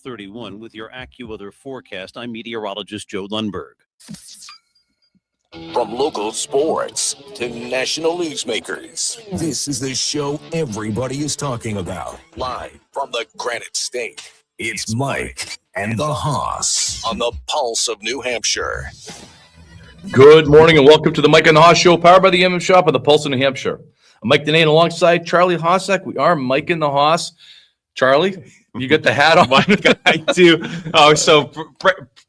12:31 with your AccuWeather forecast. I'm meteorologist Joe Lundberg. From local sports to national newsmakers, this is the show everybody is talking about. Live from the Granite State, it's Mike and the Hoss on the Pulse of New Hampshire. Good morning and welcome to the Mike and the Hoss Show, powered by the MM Shop of the Pulse of New Hampshire. I'm Mike Denane alongside Charlie Hossack. We are Mike and the Hoss. Charlie, you got the hat on? Mike, I do. Oh, so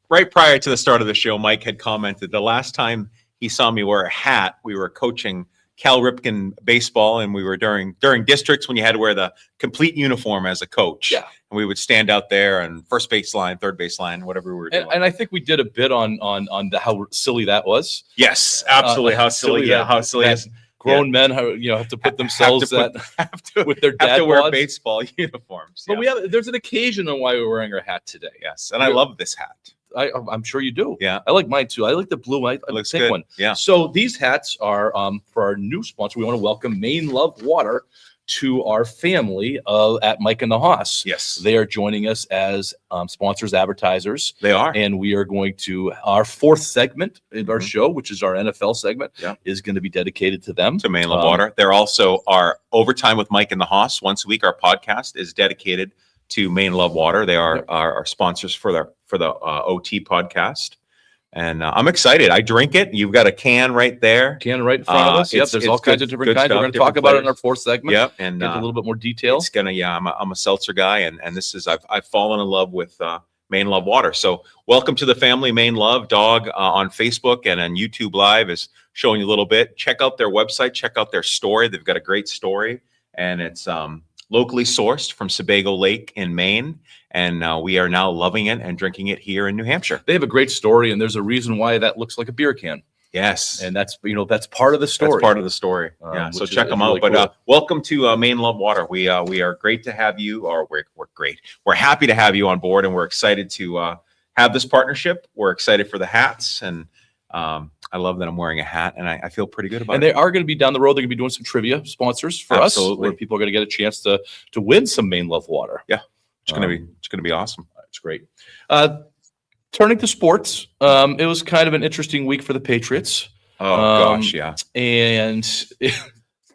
right prior to the start of the show, Mike had commented the last time he saw me wear a hat, we were coaching Cal Ripken baseball, and we were during districts when you had to wear the complete uniform as a coach. Yeah. And we would stand out there on first baseline, third baseline, whatever we were doing. And I think we did a bit on how silly that was. Yes, absolutely. How silly! Yeah, how silly is grown men have to put themselves with their dad have to wear bods. Baseball uniforms. But there's an occasion on why we're wearing our hat today. Yes, and I love this hat. I'm sure you do. Yeah, I like mine too. I like the blue. I like the pink one. Yeah. So these hats are for our new sponsor. We want to welcome Maine Love Water to our family at Mike and the Hoss. Yes, they are joining us as sponsors, advertisers. They are, and we are going to our fourth segment in our show, which is our NFL segment, is going to be dedicated to them, to Maine Love Water. They're also our Overtime with Mike and the Hoss once a week. Our podcast is dedicated to Maine Love Water. They are our sponsors for the OT podcast. And I'm excited. I drink it. You've got a can right there. Can right in front of us. Yep, there's all kinds of different kinds. We're going to talk about it in our fourth segment. Yep, and get a little bit more detail. It's gonna. Yeah, I'm a seltzer guy, and this is I've fallen in love with Maine Love Water. So welcome to the family. Maine Love Dog on Facebook and on YouTube Live is showing you a little bit. Check out their website. Check out their story. They've got a great story, and it's locally sourced from Sebago Lake in Maine. And we are now loving it and drinking it here in New Hampshire. They have a great story, and there's a reason why that looks like a beer can. Yes, and that's part of the story. That's part of the story. Yeah, so check them out. Really but welcome to Maine Love Water. We are great to have you. Or we're great. We're happy to have you on board, and we're excited to have this partnership. We're excited for the hats, and I love that I'm wearing a hat, and I feel pretty good about it. And they are going to be down the road. They're going to be doing some trivia sponsors for us, where people are going to get a chance to win some Maine Love Water. Yeah. It's gonna be awesome. It's great. Turning to sports, it was kind of an interesting week for the Patriots. Oh gosh, yeah. And it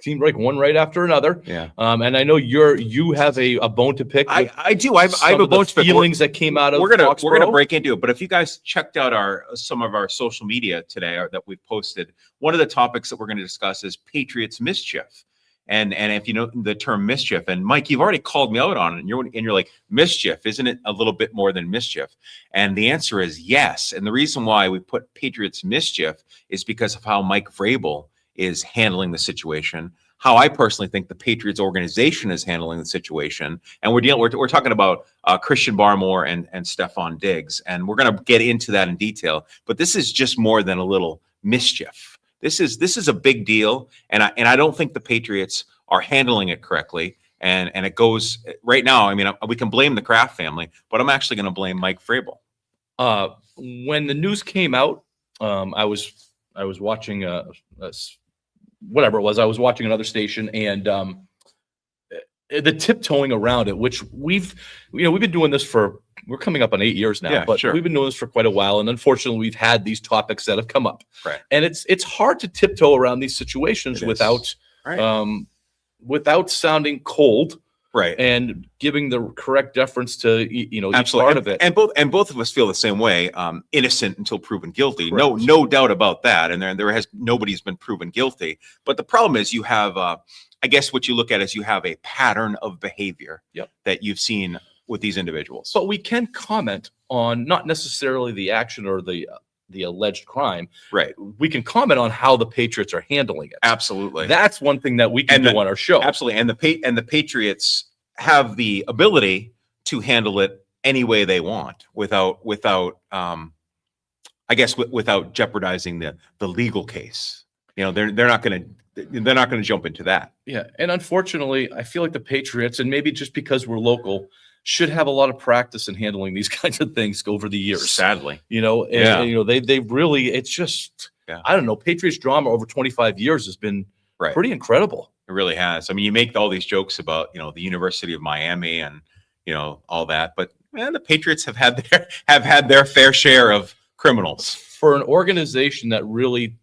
seemed like one right after another. Yeah. And I know you have a bone to pick. I do. I have a bone to pick. Feelings that came out of. We're gonna break into it. But if you guys checked out some of our social media today that we've posted, one of the topics that we're going to discuss is Patriots mischief. And if you know the term mischief, and Mike, you've already called me out on it, and you're like, mischief, isn't it a little bit more than mischief? And the answer is yes. And the reason why we put Patriots mischief is because of how Mike Vrabel is handling the situation, how I personally think the Patriots organization is handling the situation. And we're talking about Christian Barmore and Stephon Diggs, and we're going to get into that in detail. But this is just more than a little mischief. This is a big deal, and I don't think the Patriots are handling it correctly. And it goes right now. I mean, we can blame the Kraft family, but I'm actually going to blame Mike Vrabel. When the news came out, I was watching whatever it was. I was watching another station, and the tiptoeing around it, which we've been doing this we're coming up on 8 years now, but we've been doing this for quite a while. And unfortunately, we've had these topics that have come up. Right. And it's hard to tiptoe around these situations without sounding cold. Right. And giving the correct deference to, each Absolutely. part of it. And both of us feel the same way, innocent until proven guilty. Correct. No doubt about that. And nobody's been proven guilty. But the problem is you have, I guess what you look at is you have a pattern of behavior that you've seen with these individuals. But we can comment on not necessarily the action or the alleged crime. Right. We can comment on how the Patriots are handling it. Absolutely. That's one thing that we can do on our show. Absolutely. And the Patriots have the ability to handle it any way they want without jeopardizing the legal case. They're not going to jump into that. Yeah. And unfortunately, I feel like the Patriots, and maybe just because we're local, should have a lot of practice in handling these kinds of things over the years. Sadly, they really, it's just, I don't know. Patriots drama over 25 years has been pretty incredible. It really has. I mean, you make all these jokes about, the University of Miami and, all that, but the Patriots have had their fair share of criminals. For an organization that really,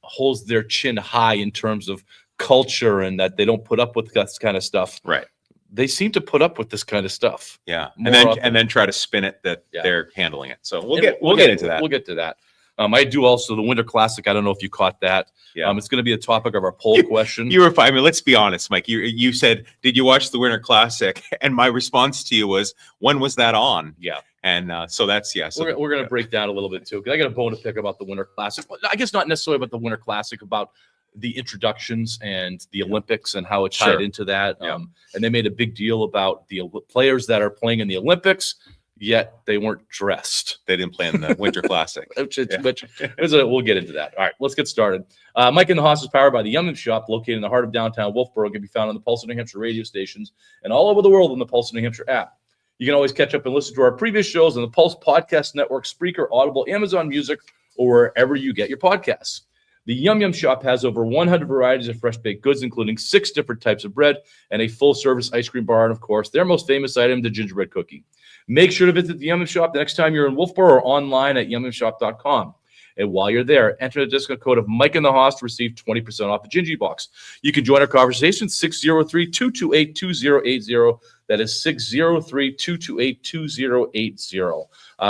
holds their chin high in terms of culture and that they don't put up with this kind of stuff, Right. they seem to put up with this kind of stuff. Yeah. More And then try to spin it that Yeah. they're handling it. So And we'll get into that. We'll get to that. I do also the Winter Classic. I don't know if you caught that. Yeah. It's going to be a topic of our poll question. You were fine. I mean, let's be honest, Mike. You said, "Did you watch the Winter Classic?" And my response to you was, "When was that on?" Yeah. And so that's So We're going to break down a little bit too, because I got a bone to pick about the Winter Classic. But I guess not necessarily about the Winter Classic, about the introductions and the Olympics and how it tied Sure. into that. Yeah. And they made a big deal about the players that are playing in the Olympics, yet they weren't dressed. they didn't play in the Winter Classic. Which Yeah. we'll get into that. All right, let's get started. Mike and the Hoss is powered by the Yum Yum Shop, located in the heart of downtown Wolfboro. Can be found on the Pulse of New Hampshire radio stations and all over the world on the Pulse of New Hampshire app. You can always catch up and listen to our previous shows on the Pulse Podcast Network, Spreaker, Audible, Amazon Music, or wherever you get your podcasts. The Yum Yum Shop has over 100 varieties of fresh baked goods, including 6 different types of bread and a full-service ice cream bar, and of course, their most famous item, the gingerbread cookie. Make sure to visit the Yum Yum Shop the next time you're in Wolfboro or online at yummyumshop.com. And while you're there, enter the discount code of Mike and the Hoss to receive 20% off the Gingy Box. You can join our conversation, 603-228-2080. That is 603-228-2080.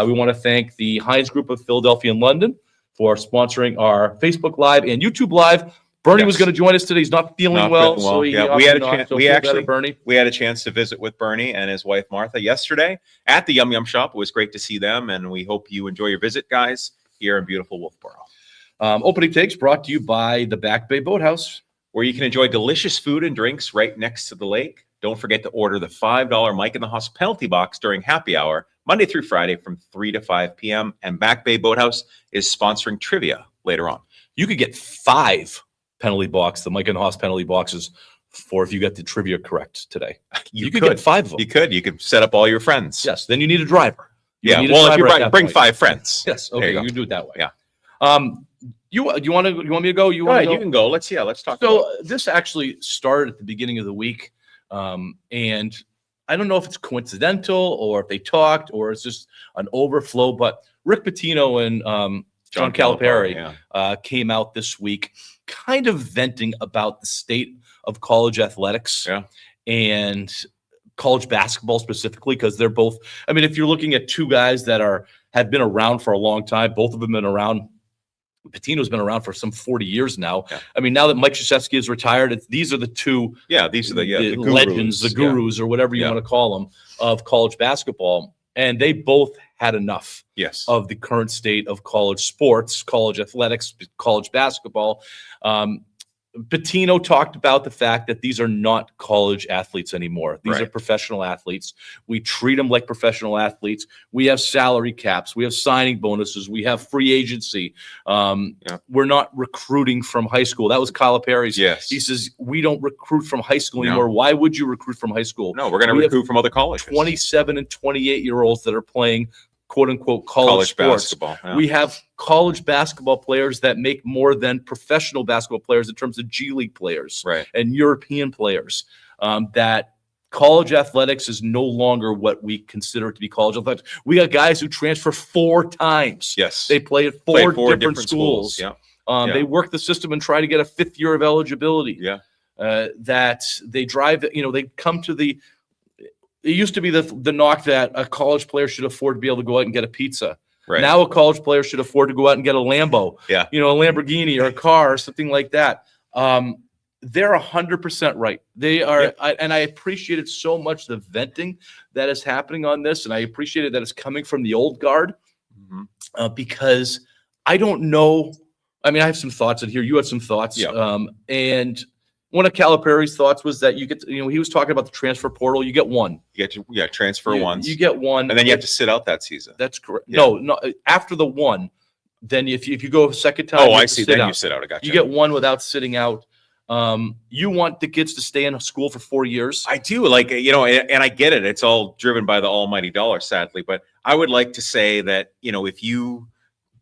We want to thank the Heinz Group of Philadelphia and London for sponsoring our Facebook Live and YouTube Live. Bernie was Yes. going to join us today. He's not feeling Not well, feeling so well. he Yeah, opted we had a not. chance- So we feel actually- better, Bernie. We had a chance to visit with Bernie and his wife Martha yesterday at the Yum Yum Shop. It was great to see them, and we hope you enjoy your visit, guys, here in beautiful Wolfboro, Opening Takes brought to you by the Back Bay Boathouse. where you can enjoy delicious food and drinks right next to the lake. Don't forget to order the $5 Mike and the Hospitality Box during happy hour, Monday through Friday from 3 to 5 p.m. And Back Bay Boathouse is sponsoring trivia later on. You could get 5 penalty box, the Mike and the Hoss penalty boxes, for if you got the trivia correct today. You could get 5 of them. You could set up all your friends. Yes. Then you need a driver. Yeah. need a Well, if you driver at that bring point. 5 friends. Yes. There Okay. you You go. can do it that way. Yeah. You want me to go? You All want right, to you go? can go. Let's talk. about So this actually started at the beginning of the week, and I don't know if it's coincidental or if they talked or it's just an overflow. But Rick Pitino and John Calipari Yeah. came out this week, kind of venting about the state of college athletics Yeah. and college basketball specifically, because they're both. I mean, if you're looking at 2 guys that have been around for a long time, both of them been around. Pitino's been around for some 40 years now. Yeah. I mean, now that Mike Krzyzewski is retired, these are the 2 Yeah, these are the gurus. legends, the Yeah. gurus, or whatever you Yeah. want to call them, of college basketball. And they both had enough Yes. of the current state of college sports, college athletics, college basketball. Pitino talked about the fact that these are not college athletes anymore. These are Right. professional athletes. We treat them like professional athletes. We have salary caps. We have signing bonuses. We have free agency. We're not recruiting from high school. That was Calipari's. Yes. He says, we don't recruit from high school No. anymore. Why would you recruit from high school? No, we're going to We have recruit from other colleges. 27 and 28-year-olds that are playing quote unquote college sports. basketball. Yeah. We have college basketball players that make more than professional basketball players in terms of G League players right. and European players. That college athletics is no longer what we consider to be college athletics. We got guys who transfer 4 times. Yes. They play at Played 4 different schools. Yeah. They Yeah. work the system and try to get a 5th year of eligibility. Yeah. That they drive, they come to the. It used to be the knock that a college player should afford to be able to go out and get a pizza. Right. Now a college player should afford to go out and get a Lambo, Yeah. a Lamborghini or a car or something like that. They're 100% right. They are, and I appreciate it so much, the venting that is happening on this, and I appreciate it that it's coming from the old guard, Mhm. because I don't know. I mean, I have some thoughts in here. You had some thoughts, Yeah. and one of Calipari's thoughts was that you get, he was talking about the transfer portal. You get one. You get to transfer You- once, You get one, and then you have to sit out that season. That's correct. Yeah. No, after the one, then if you go a second time, Oh, you I have to see. sit Then out. you sit out. I got You get one without sitting out. You want the kids to stay in school for 4 years. I do and I get it. It's all driven by the almighty dollar, sadly. But I would like to say that, if you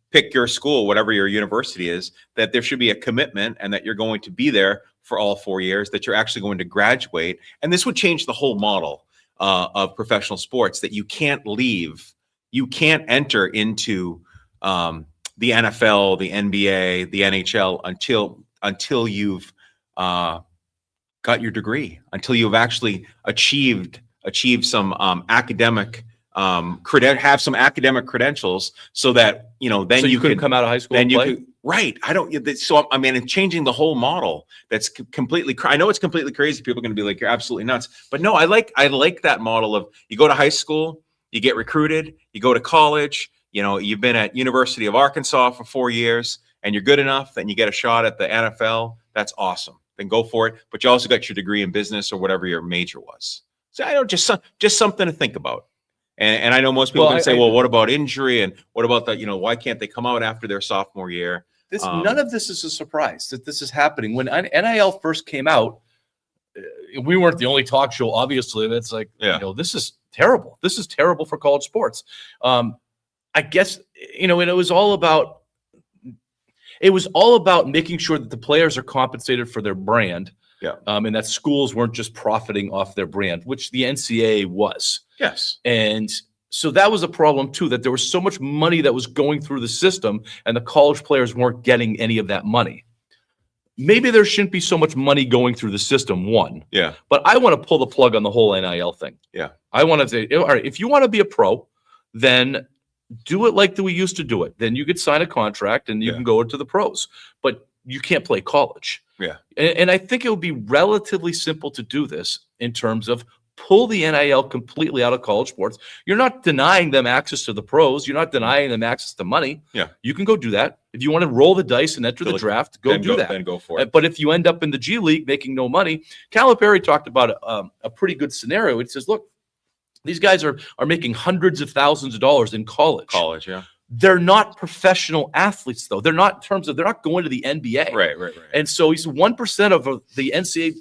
pick your school, whatever your university is, that there should be a commitment and that you're going to be there for all 4 years, that you're actually going to graduate. And this would change the whole model. of professional sports that you can't leave. You can't enter into the NFL, the NBA, the NHL until you've got your degree, until you've actually achieved some academic have some academic credentials, so that then So you couldn't can come out of high school then and you play? could, right. I don't, so I mean, and changing the whole model, that's completely, I know it's completely crazy. People are going to be like, you're absolutely nuts, but no, I like that model of, you go to high school, you get recruited, you go to college, you've been at University of Arkansas for 4 years and you're good enough, then you get a shot at the NFL. That's awesome. Then go for it. But you also got your degree in business or whatever your major was. So I don't, just something to think about. And I know most people Well, can say, I- well, what about injury? And what about that? Why can't they come out after their sophomore year? None of this is a surprise that this is happening. When NIL first came out, we weren't the only talk show, obviously, that's like, this is terrible. This is terrible for college sports. I guess, and it was all about making sure that the players are compensated for their brand. Yeah. And that schools weren't just profiting off their brand, which the NCAA was. Yes. And so that was a problem too, that there was so much money that was going through the system and the college players weren't getting any of that money. Maybe there shouldn't be so much money going through the system, one. Yeah. But I want to pull the plug on the whole NIL thing. Yeah. I want to say, all right, if you want to be a pro, then do it like we used to do it. Then you could sign a contract and you can go into the pros, but you can't play college. Yeah. And I think it would be relatively simple to do this in terms of pull the NIL completely out of college sports. You're not denying them access to the pros. You're not denying them access to money. Yeah. You can go do that. If you want to roll the dice and enter the draft, go do that. Then go for it. But if you end up in the G League making no money, Calipari talked about a pretty good scenario. It says, look, these guys are making hundreds of thousands of dollars in college. College, yeah. They're not professional athletes, though. They're not they're not going to the NBA. Right. And so he said 1% of the NCAA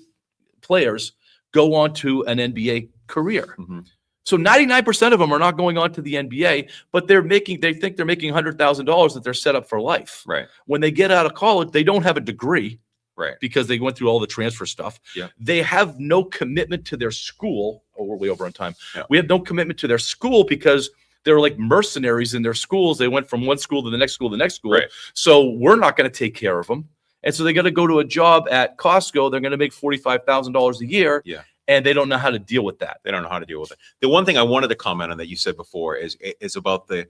players go on to an NBA career. Mm-hmm. So 99% of them are not going on to the NBA, but they think they're making $100,000 that they're set up for life. Right. When they get out of college, they don't have a degree. Right. Because they went through all the transfer stuff. Yeah. They have no commitment to their school. Oh, we're way over on time. Yeah. We have no commitment to their school because they're like mercenaries in their schools. They went from one school to the next school to the next school. Right. So we're not going to take care of them. And so they got to go to a job at Costco. They're going to make $45,000 a year. Yeah. And they don't know how to deal with that. They don't know how to deal with it. The one thing I wanted to comment on that you said before is about the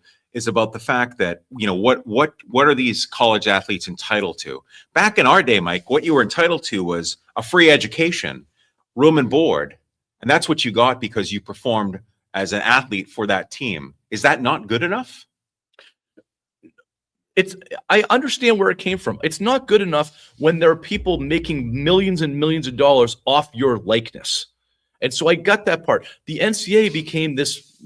fact that, what are these college athletes entitled to? Back in our day, Mike, what you were entitled to was a free education, room and board. And that's what you got because you performed as an athlete for that team. Is that not good enough? I understand where it came from. It's not good enough when there are people making millions and millions of dollars off your likeness. And so I got that part. The NCAA became this,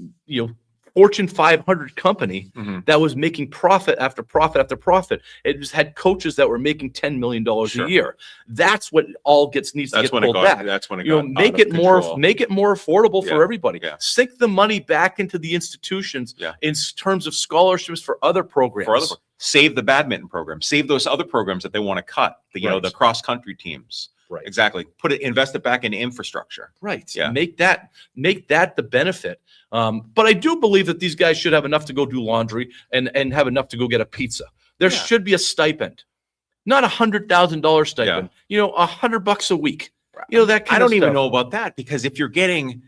Fortune 500 company that was making profit after profit after profit. It just had coaches that were making $10 million a year. That's what all needs to get pulled back. That's when it got make it more affordable for everybody. Yeah. Sink the money back into the institutions in terms of scholarships for other programs. Save the badminton program. Save those other programs that they want to cut. The cross country teams. Right. Exactly. Invest it back into infrastructure. Right. Yeah. Make that the benefit. But I do believe that these guys should have enough to go do laundry and have enough to go get a pizza. There should be a stipend, not $100,000 stipend. $100 a week. That kind I don't of even stuff. know about that because if you're getting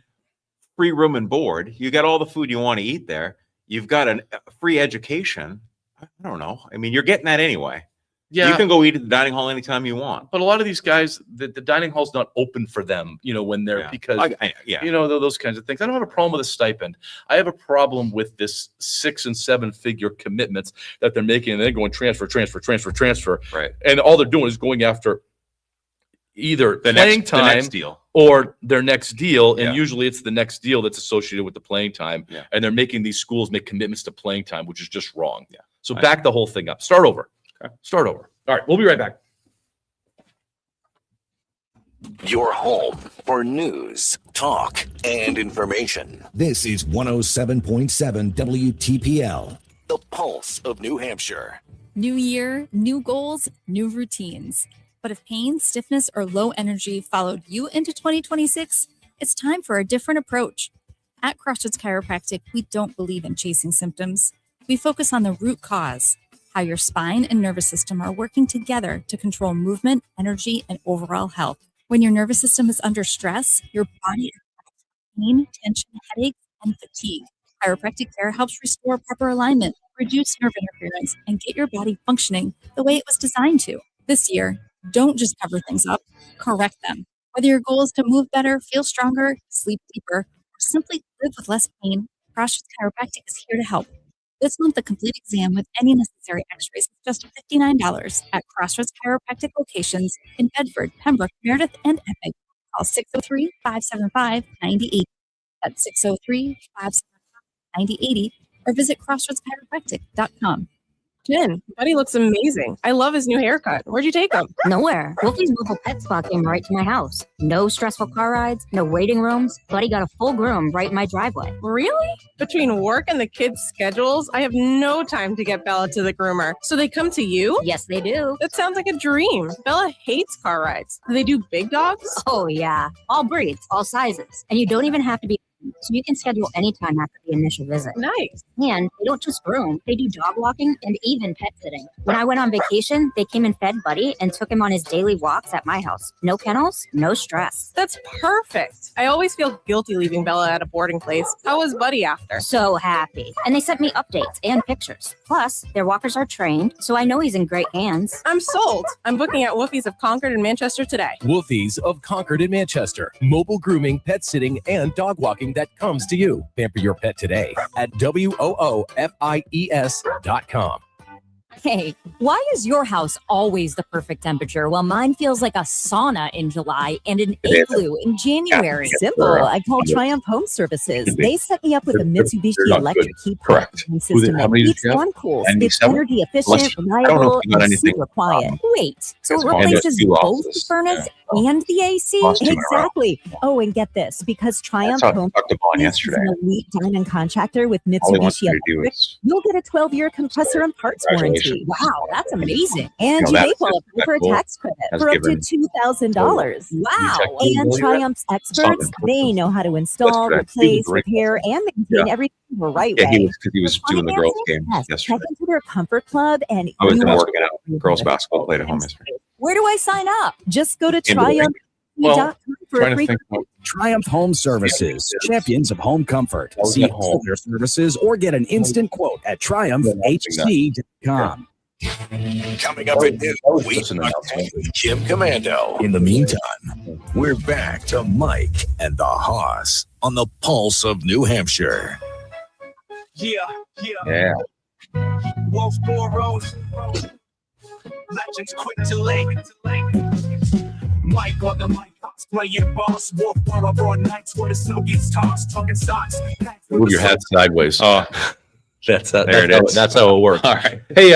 free room and board, you got all the food you want to eat there. You've got a free education. I don't know. I mean, you're getting that anyway. Yeah. You can go eat at the dining hall anytime you want. But a lot of these guys, the dining hall's not open for them, when they're because those kinds of things. I don't have a problem with a stipend. I have a problem with this 6 and 7 figure commitments that they're making, and they're going transfer. Right. And all they're doing is going after either The playing next time deal. or their next deal. And Yeah. usually it's the next deal that's associated with the playing time. Yeah. And they're making these schools make commitments to playing time, which is just wrong. Yeah. So back the whole thing up. Start over. Okay. Start over. All right. We'll be right back. Your home for news, talk, and information. This is 107.7 WTPL, the pulse of New Hampshire. New year, new goals, new routines. But if pain, stiffness, or low energy followed you into 2026, It's time for a different approach. At Crossroads Chiropractic, we don't believe in chasing symptoms. We focus on the root cause, how your spine and nervous system are working together to control movement, energy, and overall health. When your nervous system is under stress, your body is pain, tension, headaches, and fatigue. Chiropractic care helps restore proper alignment, reduce nerve interference, and get your body functioning the way it was designed to. This year, don't just cover things up, correct them. Whether your goal is to move better, feel stronger, sleep deeper, or simply live with less pain, Crossroads Chiropractic is here to help. This month, a complete exam with any necessary x-rays is just $59 at Crossroads Chiropractic locations in Bedford, Pembroke, Meredith, and Epic. Call 603-575-9080. That's 603-575-9080 or visit crossroadschiropractic.com. Jen, Buddy looks amazing. I love his new haircut. Where'd you take him? Nowhere. Wolfie's mobile pet spa came right to my house. No stressful car rides, no waiting rooms. Buddy got a full groom right in my driveway. Really? Between work and the kids' schedules, I have no time to get Bella to the groomer. So they come to you? Yes, they do. That sounds like a dream. Bella hates car rides. Do they do big dogs? Oh, yeah. All breeds, all sizes. And you don't even have to be, so you can schedule anytime after the initial visit. Nice. And they don't just groom, they do dog walking and even pet sitting. When I went on vacation, they came and fed Buddy and took him on his daily walks at my house. No kennels, no stress. That's perfect. I always feel guilty leaving Bella at a boarding place. How was Buddy after? So happy. And they sent me updates and pictures. Plus, their walkers are trained, so I know he's in great hands. I'm sold. I'm booking at Woofie's of Concord in Manchester today. Wolfies of Concord in Manchester. Mobile grooming, pet sitting, and dog walking that comes to you. Pamper your pet today at WOOFIES.com. Hey, why is your house always the perfect temperature while mine feels like a sauna in July and an igloo in January? Simple. I call Triumph Home Services. They set me up with a Mitsubishi electric heat pump system that heats and cools. It's energy efficient, reliable, and super quiet. Wait, so it replaces both the furnace and the AC? Exactly. Oh, and get this, because Triumph Home Services is an elite diamond contractor with Mitsubishi Electric, you'll get a 12-year compressor and parts warranty. Wow, that's amazing. And you may qualify for a tax credit for up to $2,000. Wow. And Triumph's experts, they know how to install, replace, repair, and maintain everything the right way. He was doing the girls' game yesterday. Check into their comfort club and I was working out. Girls basketball played at home yesterday. Where do I sign up? Just go to Triumph.com for a free. Triumph Home Services, champions of home comfort. See all their services or get an instant quote at TriumphHC.com. Coming up at noon, we talk to Jim Commando. In the meantime, we're back to Mike and the Hoss on the pulse of New Hampshire. Yeah. Wolfboro Road. Legends quick to late. Mike on the mic, playing boss. Wolfboro broad nights where the snow gets tossed. Talking stocks. Move your head sideways. Oh, that's how it works. All right. Hey,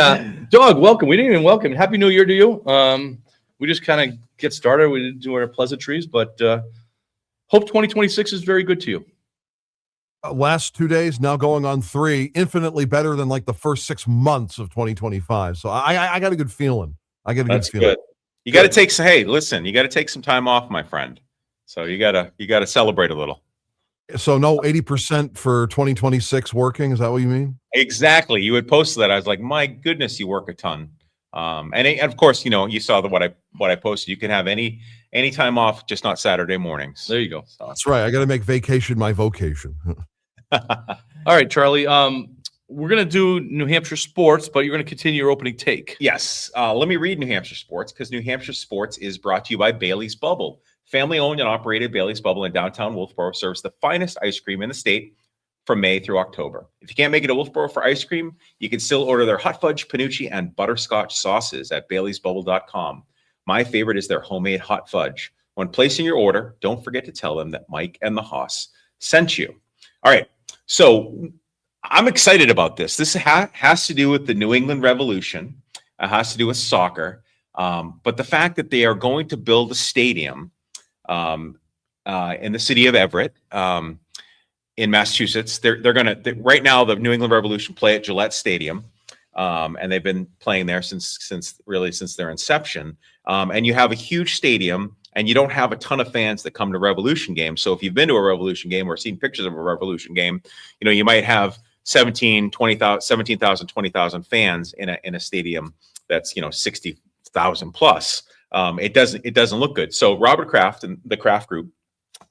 Dog, welcome. We didn't even welcome. Happy New Year to you. We just kind of get started. We didn't do our pleasantries, but hope 2026 is very good to you. Last 2 days, now going on 3, infinitely better than like the first 6 months of 2025. So I got a good feeling. That's good. You got to take some. Hey, listen, you got to take some time off, my friend. So you gotta celebrate a little. So no 80% for 2026 working. Is that what you mean? Exactly. You had posted that. I was like, my goodness, you work a ton. And of course, you saw what I posted. You can have any time off, just not Saturday mornings. There you go. So. That's right. I got to make vacation my vocation. All right, Charlie. We're going to do New Hampshire sports, but you're going to continue your opening take. Yes. Let me read New Hampshire sports, because New Hampshire sports is brought to you by Bailey's Bubble. Family owned and operated Bailey's Bubble in downtown Wolfboro serves the finest ice cream in the state from May through October. If you can't make it to Wolfboro for ice cream, you can still order their hot fudge, panucci, and butterscotch sauces at baileysbubble.com. My favorite is their homemade hot fudge. When placing your order, don't forget to tell them that Mike and the Hoss sent you. All right. So I'm excited about this. This has to do with the New England Revolution. It has to do with soccer. But the fact that they are going to build a stadium in the city of Everett, in Massachusetts, they're going to right now. The New England Revolution play at Gillette Stadium, and they've been playing there since their inception. And you have a huge stadium and you don't have a ton of fans that come to Revolution games. So if you've been to a Revolution game or seen pictures of a Revolution game, you know, you might have 17,000, 20,000 fans in a stadium that's, you know, 60,000 plus. It doesn't look good. So Robert Kraft and the Kraft Group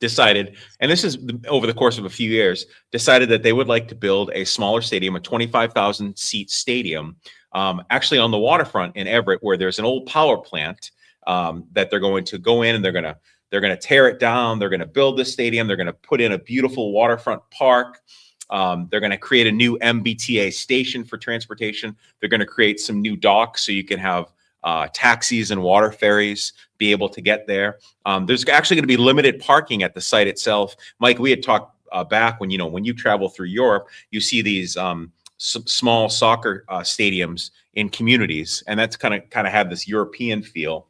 decided, and this is over the course of a few years, decided that they would like to build a smaller stadium, a 25,000 seat stadium, actually on the waterfront in Everett, where there's an old power plant that they're going to go in and they're going to tear it down. They're going to build this stadium. They're going to put in a beautiful waterfront park. They're going to create a new MBTA station for transportation. They're going to create some new docks so you can have taxis and water ferries be able to get there. There's actually going to be limited parking at the site itself. Mike, we had talked back when you travel through Europe, you see these small soccer stadiums in communities, and that's kind of had this European feel.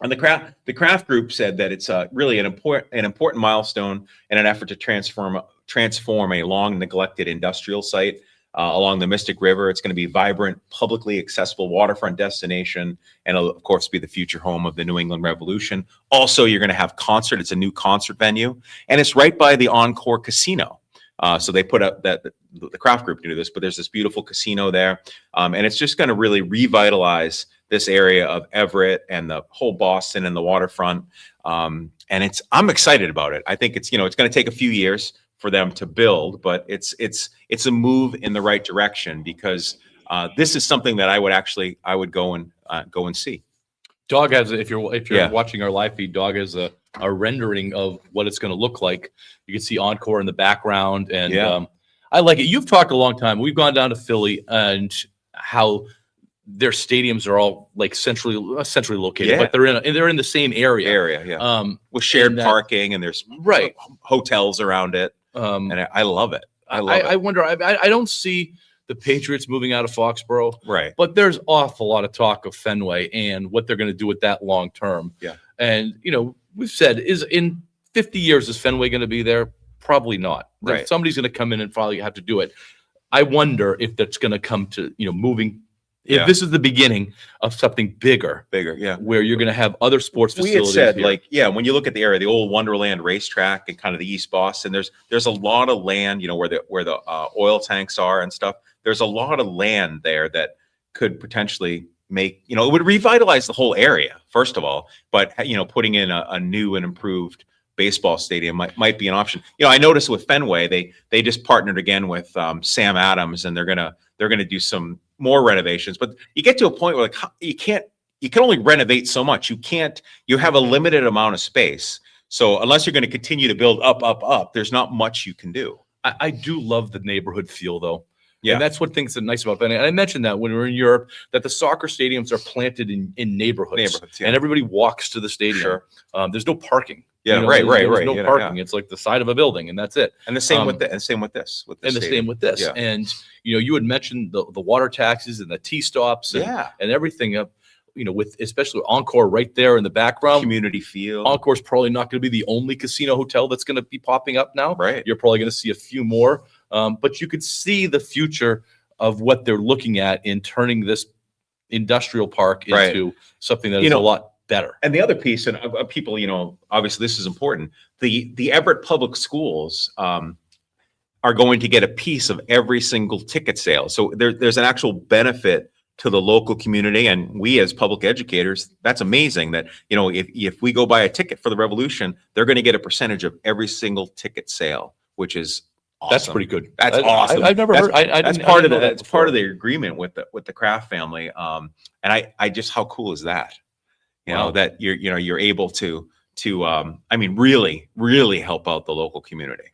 And the Kraft Group said that it's really an important milestone in an effort to transform a long neglected industrial site along the Mystic River. It's going to be vibrant, publicly accessible waterfront destination, and it'll, of course, be the future home of the New England Revolution. Also, you're going to have concert. It's a new concert venue, and it's right by the Encore Casino. So they put up the Kraft Group to do this, but there's this beautiful casino there, and it's just going to really revitalize this area of Everett and the whole Boston and the waterfront. And I'm excited about it. I think it's going to take a few years for them to build, but it's a move in the right direction, because this is something that I would go and see. Dog has, if you're watching our live feed, Dog has a rendering of what it's going to look like. You can see Encore in the background, and I like it. You've talked a long time. We've gone down to Philly and how their stadiums are all like centrally located, but they're in the same area. With shared parking, and there's hotels around it. And I love it. I wonder. I don't see the Patriots moving out of Foxborough, right? But there's awful lot of talk of Fenway and what they're going to do with that long term. Yeah. And we've said, is in 50 years is Fenway going to be there? Probably not. Right. Somebody's going to come in and probably have to do it. I wonder if that's going to come to moving. If this is the beginning of something bigger, where you're going to have other sports facilities. We had said, when you look at the area, the old Wonderland racetrack and kind of the East Boston, there's a lot of land, where the oil tanks are and stuff. There's a lot of land there that could potentially make, it would revitalize the whole area, first of all, but putting in a new and improved baseball stadium might be an option. I noticed with Fenway, they just partnered again with Sam Adams, and they're gonna do some more renovations. But you get to a point where you can only renovate so much. You have a limited amount of space. So unless you're going to continue to build up, there's not much you can do. I do love the neighborhood feel, though. Yeah. And that's what things are nice about Fenway. And I mentioned that when we were in Europe, that the soccer stadiums are planted in neighborhoods. And everybody walks to the stadium. Sure. There's no parking. Yeah, right. There's no parking. It's like the side of a building, and that's it. And the same with this. Same with this. Yeah. And you had mentioned the water taxis and the T stops and everything up. With especially Encore right there in the background. Community feel. Encore's probably not going to be the only casino hotel that's going to be popping up now. Right. You're probably going to see a few more. But you could see the future of what they're looking at in turning this industrial park into something that is a lot better. And the other piece, and people, obviously this is important. The Everett Public Schools are going to get a piece of every single ticket sale. So there's an actual benefit to the local community, and we as public educators, that's amazing that if we go buy a ticket for the Revolution, they're going to get a percentage of every single ticket sale, which is awesome. That's pretty good. That's awesome. I've never heard. That's part of that's part of the agreement with the Kraft family. And I just, how cool is that? That you're able to really help out the local community.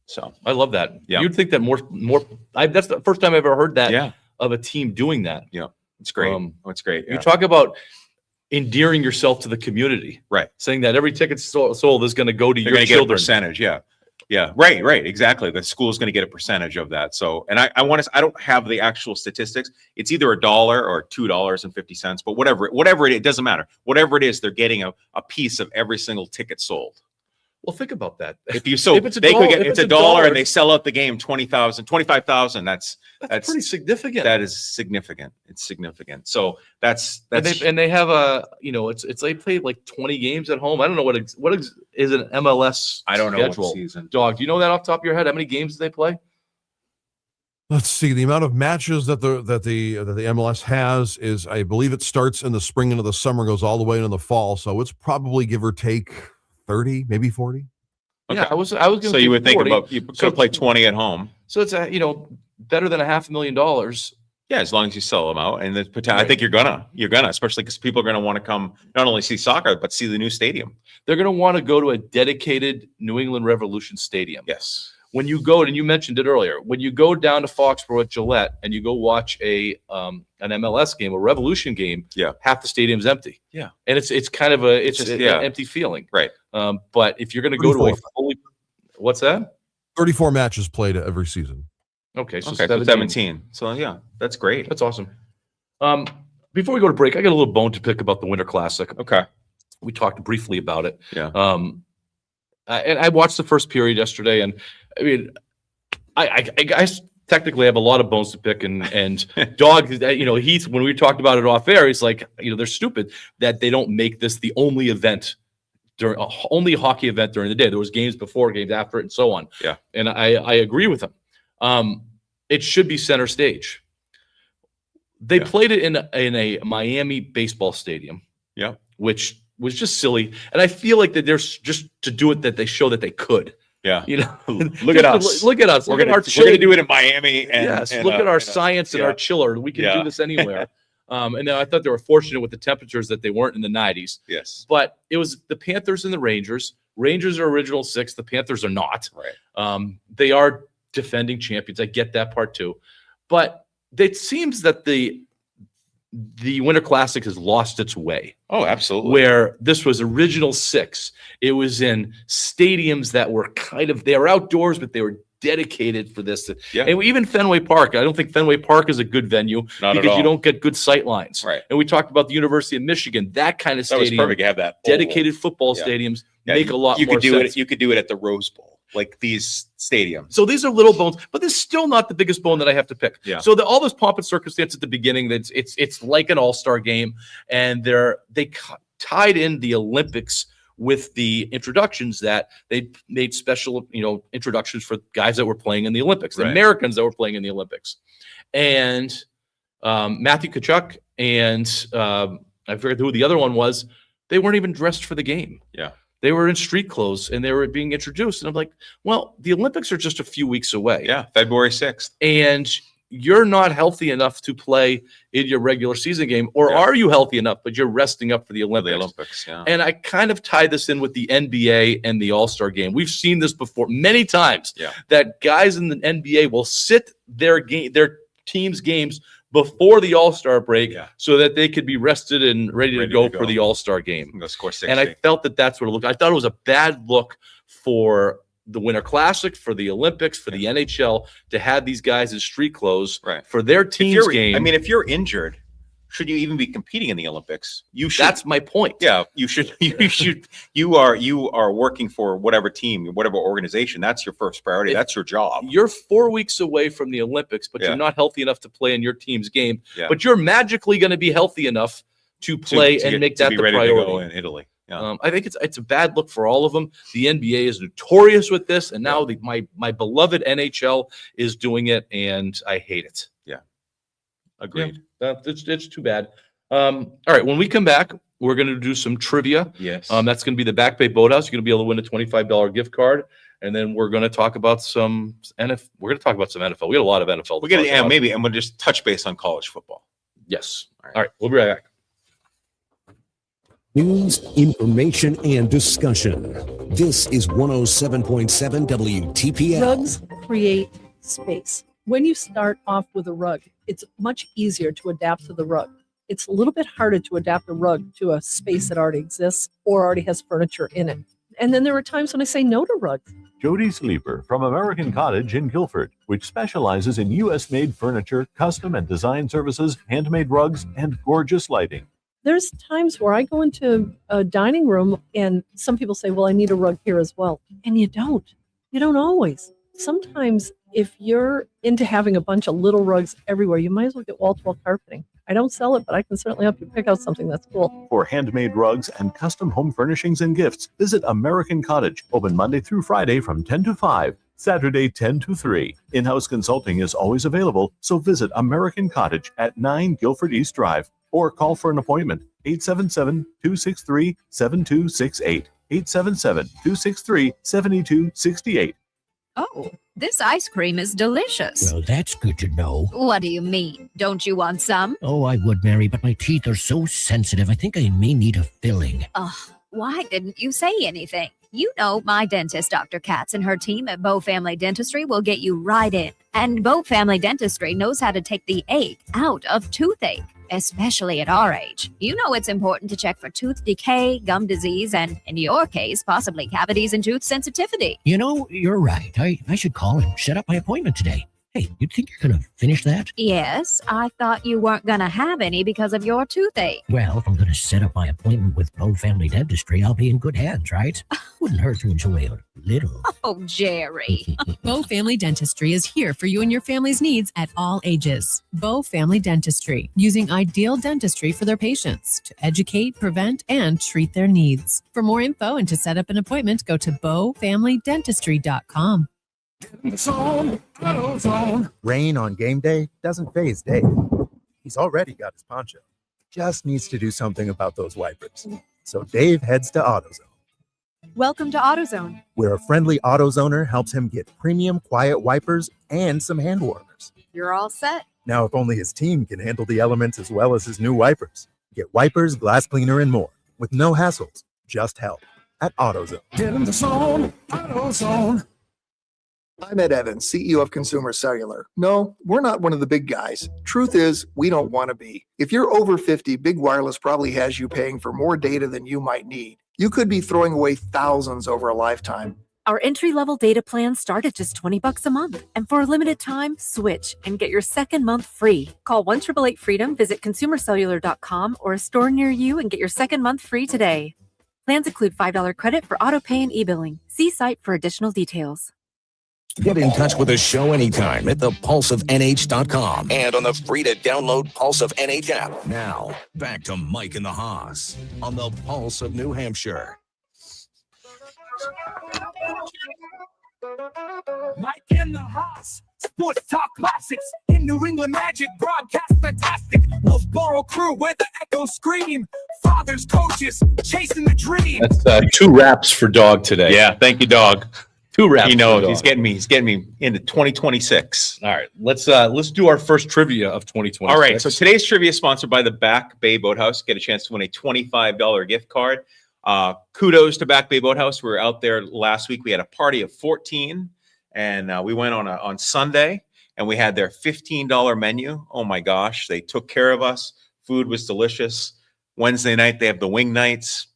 So I love that. Yeah. You'd think that more. That's the first time I've ever heard that of a team doing that. Yeah. It's great. It's great. You talk about endearing yourself to the community, right? Saying that every ticket sold is going to go to your children. Get a percentage. Yeah. Right. Exactly. The school is going to get a percentage of that. So, and I don't have the actual statistics. It's either $1 or $2.50, but whatever it doesn't matter. Whatever it is, they're getting a piece of every single ticket sold. Well, think about that. If it's a dollar and they sell out the game 20,000, 25,000, that's pretty significant. That is significant. It's significant. So that's and they have a it's they play like 20 games at home. I don't know what is an MLS. I don't know schedule. what season. Dog, do you know that off the top of your head? How many games do they play? Let's see. The amount of matches that the MLS has is, I believe, it starts in the spring into the summer, goes all the way into the fall. So it's probably give or take 30, maybe 40. Okay. Yeah, I was going to. So you would think about you could play 20 at home. So it's better than $500,000. Yeah, as long as you sell them out, and I think you're gonna, especially because people are gonna want to come not only see soccer but see the new stadium. They're gonna want to go to a dedicated New England Revolution stadium. Yes. When you go, and you mentioned it earlier, when you go down to Foxborough at Gillette and you go watch an MLS game, a Revolution game, half the stadium's empty. Yeah, and it's kind of an empty feeling, right? But if you're going to go to a fully, what's that? 34 matches played every season. Okay, so 17. So yeah, that's great. That's awesome. Before we go to break, I got a little bone to pick about the Winter Classic. Okay, we talked briefly about it. Yeah. And I watched the first period yesterday, and I mean, I technically have a lot of bones to pick, and Dog, Heath, when we talked about it off air, he's like, they're stupid that they don't make this the only event only hockey event during the day. There was games before, games after it, and so on. Yeah, and I agree with him. It should be center stage. They played it in a Miami baseball stadium. Yeah, which was just silly, and I feel like that there's just to do it that they show that they could. Yeah, look at us. Look at us. We're going to do it in Miami. And, look at our science and our chiller. We can do this anywhere. And then I thought they were fortunate with the temperatures that they weren't in the 90s. Yes, but it was the Panthers and the Rangers. Rangers are original six. The Panthers are not. Right. They are defending champions. I get that part too, but it seems that the Winter Classic has lost its way. Oh, absolutely. Where this was original six. It was in stadiums that were they were outdoors, but they were dedicated for this. Yeah. And even Fenway Park. I don't think Fenway Park is a good venue because you don't get good sight lines. Right. And we talked about the University of Michigan, that kind of stadium. That was perfect to have that. Dedicated football stadiums make a lot more sense. You could do it at the Rose Bowl, like these stadiums. So these are little bones, but this is still not the biggest bone that I have to pick. Yeah. So all this pomp and circumstance at the beginning, it's like an all-star game, and they tied in the Olympics with the introductions that they made special, introductions for guys that were playing in the Olympics, the Americans that were playing in the Olympics, and Matthew Tkachuk and I forget who the other one was. They weren't even dressed for the game. Yeah. They were in street clothes and they were being introduced. And I'm like, well, the Olympics are just a few weeks away. Yeah, February 6th. And you're not healthy enough to play in your regular season game, or are you healthy enough, but you're resting up for the Olympics? Yeah. And I kind of tie this in with the NBA and the All-Star game. We've seen this before many times that guys in the NBA will sit their team's games before the All-Star break so that they could be rested and ready to go for the All-Star game. Go score 60. And I felt that that's what it looked like. I thought it was a bad look for the Winter Classic, for the Olympics, for the NHL to have these guys in street clothes for their team's game. I mean, if you're injured, should you even be competing in the Olympics? You should. That's my point. Yeah, you should. You should. You are working for whatever team, whatever organization. That's your first priority. That's your job. You're 4 weeks away from the Olympics, but you're not healthy enough to play in your team's game. Yeah. But you're magically going to be healthy enough to play and make that the priority. To go in Italy. Yeah. I think it's a bad look for all of them. The NBA is notorious with this, and now my beloved NHL is doing it, and I hate it. Yeah, agreed. Yeah, it's too bad. All right, when we come back, we're going to do some trivia. Yes. That's going to be the Back Bay Boathouse. You're going to be able to win a $25 gift card, and then we're going to talk about some NFL. We're going to talk about some NFL. We got a lot of NFL. We're going to maybe, and we'll just touch base on college football. Yes. All right, we'll be right back. News, information, and discussion. This is 107.7 WTPL. Rugs create space. When you start off with a rug, it's much easier to adapt to the rug. It's a little bit harder to adapt a rug to a space that already exists or already has furniture in it. And then there are times when I say no to rugs. Jody Sleeper from American Cottage in Guilford, which specializes in U.S.-made furniture, custom and design services, handmade rugs, and gorgeous lighting. There's times where I go into a dining room and some people say, well, I need a rug here as well. And you don't. You don't always. Sometimes if you're into having a bunch of little rugs everywhere, you might as well get wall-to-wall carpeting. I don't sell it, but I can certainly help you pick out something that's cool. For handmade rugs and custom home furnishings and gifts, visit American Cottage, open Monday through Friday from 10 to 5, Saturday 10 to 3. In-house consulting is always available, so visit American Cottage at 9 Guilford East Drive or call for an appointment, 877-263-7268, 877-263-7268. Oh, this ice cream is delicious. Well, that's good to know. What do you mean? Don't you want some? Oh, I would, Mary, but my teeth are so sensitive. I think I may need a filling. Ugh, why didn't you say anything? You know, my dentist, Dr. Katz, and her team at Bow Family Dentistry will get you right in. And Bow Family Dentistry knows how to take the ache out of toothache, especially at our age. You know it's important to check for tooth decay, gum disease, and, in your case, possibly cavities and tooth sensitivity. You know, you're right. I should call and set up my appointment today. Hey, you think you're going to finish that? Yes, I thought you weren't going to have any because of your toothache. Well, if I'm going to set up my appointment with Bow Family Dentistry, I'll be in good hands, right? Wouldn't hurt to enjoy a little. Oh, Jerry. Bow Family Dentistry is here for you and your family's needs at all ages. Bow Family Dentistry, using ideal dentistry for their patients to educate, prevent, and treat their needs. For more info and to set up an appointment, go to bowfamilydentistry.com. Rain on game day doesn't faze Dave. He's already got his poncho. Just needs to do something about those wipers. So Dave heads to AutoZone, Welcome to AutoZone. where a friendly AutoZoner helps him get premium quiet wipers and some hand warmers. You're all set. Now, if only his team can handle the elements as well as his new wipers. Get wipers, glass cleaner, and more with no hassles, just help at AutoZone. Get in the zone, AutoZone. I'm Ed Evans, CEO of Consumer Cellular. No, we're not one of the big guys. Truth is, we don't want to be. If you're over 50, Big Wireless probably has you paying for more data than you might need. You could be throwing away thousands over a lifetime. Our entry-level data plans start at just $20 a month. And for a limited time, switch and get your second month free. Call 1-888-FREEDOM, visit consumercellular.com or a store near you and get your second month free today. Plans include $5 credit for auto pay and e-billing. See site for additional details. Get in touch with the show anytime at thepulseofnh.com and on the free to download Pulse of NH app. Now, back to Mike and the Haas on the Pulse of New Hampshire. Mike and the Haas, Sports Talk Classics in New England Magic, broadcast fantastic. Loughborough crew where the echoes scream. Fathers, coaches, chasing the dream. That's 2 wraps for Dog today. Yeah, thank you, Dog. 2 wraps. He knows for he's Dog. getting me into 2026. All right, let's do our first trivia of 2026. All right, so today's trivia is sponsored by the Back Bay Boathouse. Get a chance to win a $25 gift card. Kudos to Back Bay Boathouse. We were out there last week. We had a party of 14, and we went on Sunday, and we had their $15 menu. Oh my gosh, they took care of us. Food was delicious. Wednesday night they have the wing nights.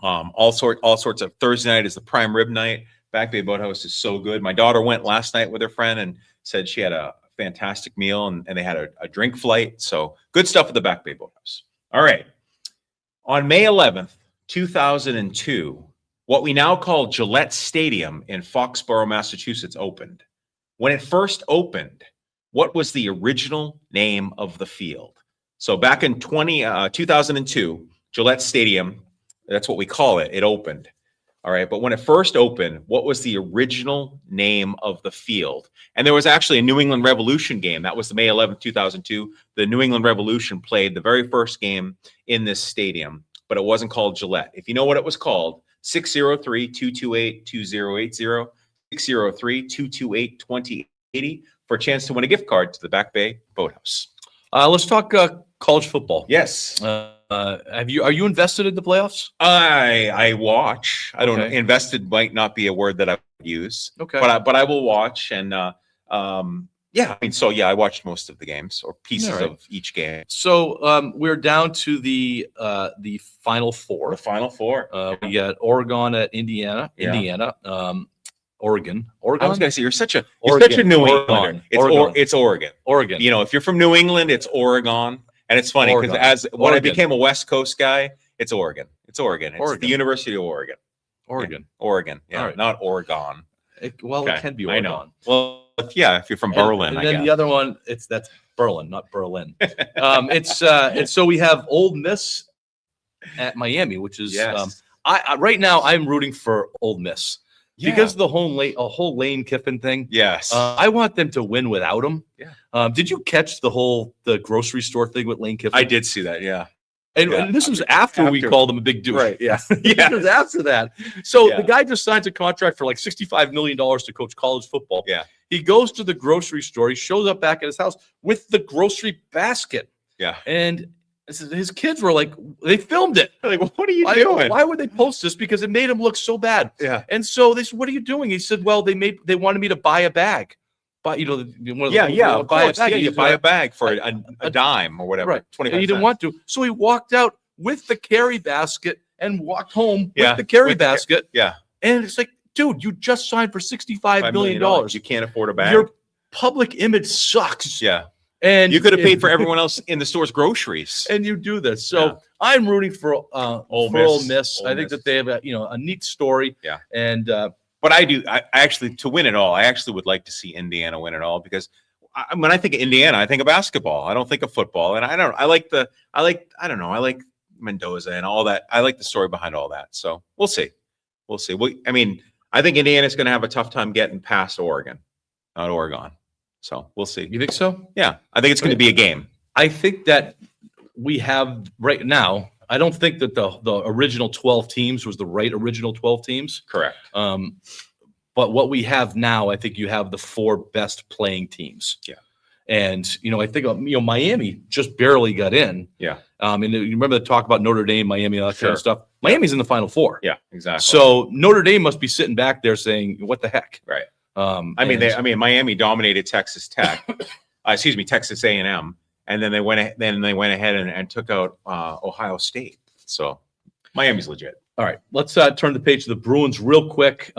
All sorts of. Thursday night is the prime rib night. Back Bay Boathouse is so good. My daughter went last night with her friend and said she had a fantastic meal, and they had a drink flight. So good stuff at the Back Bay Boathouse. All right. On May 11th, 2002, what we now call Gillette Stadium in Foxborough, Massachusetts opened. When it first opened, what was the original name of the field? So back in 2002, Gillette Stadium, that's what we call it, it opened. All right, but when it first opened, what was the original name of the field? And there was actually a New England Revolution game. That was the May 11th, 2002. The New England Revolution played the very first game in this stadium, but it wasn't called Gillette. If you know what it was called, 603-228-2080, 603-228-2080 for a chance to win a gift card to the Back Bay Boathouse. Let's talk college football. Yes. Are you invested in the playoffs? I watch. I don't know. Okay. Invested might not be a word that I would use. Okay. But I will watch, and I watched most of the games or pieces All right. of each game. So we're down to the Final Four. The Final Four. We got Oregon at Indiana. Yeah. Oregon. I was going to say you're such a Oregon. New Oregon. Englander. Oregon. It's Oregon. Oregon. You know, if you're from New England, it's Oregon, And it's funny because Oregon. when I Oregon. became a West Coast guy, it's Oregon. It's Oregon. It's Oregon. the University of Oregon. Oregon. Oregon. Yeah, All right. not Oregon. It Okay, can be I Oregon. know. Well, yeah, if you're from Berlin, And I then guess. the other one, that's Berlin, not Berlin. It's so we have Ole Miss at Miami, which is Yes. I right now I'm rooting for Ole Miss because of the whole Lane Kiffin thing. Yes. I want them to win without him. Yeah. Did you catch the grocery store thing with Lane Kiffin? I did see that. Yeah. And this was after we called him a big douche. Right. Yeah. This was after that. So the guy just signs a contract for like $65 million to coach college football. Yeah. He goes to the grocery store. He shows up back at his house with the grocery basket. Yeah. And his kids were like, they filmed it. Like, what are you doing? Why would they post this? Because it made him look so bad. Yeah. And so they said, "What are you doing?" He said, "Well, they wanted me to buy a bag." But one of the Of course. bag. Yeah, And you he's buy a like, bag for a dime or whatever. Right. 25 And he didn't cents. want to. So he walked out with the carry basket and walked home Yeah, with the carry with the basket. Yeah. And it's like, dude, you just signed for $65 million. You can't afford a bag. Your public image sucks. Yeah. And You could have paid for everyone else in the store's groceries. And you do this. So I'm rooting for Ole Miss. I think that they have a neat story. Yeah. And But I actually, to win it all, I actually would like to see Indiana win it all because when I think of Indiana, I think of basketball. I don't think of football. And I like Mendoza and all that. I like the story behind all that. So we'll see. I think Indiana's going to have a tough time getting past Oregon, not Oregon. So we'll see. You think so? Yeah. I think it's going to be a game. I think that we have right now, I don't think that the original 12 teams was the right original 12 teams. Correct. But what we have now, I think you have the 4 best playing teams. Yeah. And, I think, Miami just barely got in. Yeah. And you remember the talk about Notre Dame, Miami, all that kind Sure. of stuff. Miami's in the Final 4. Yeah, exactly. So Notre Dame must be sitting back there saying, what the heck? Right. And- Miami dominated Texas Tech, Texas A&M, and then they went ahead and took out Ohio State. So Miami's legit. All right, let's turn the page to the Bruins real quick.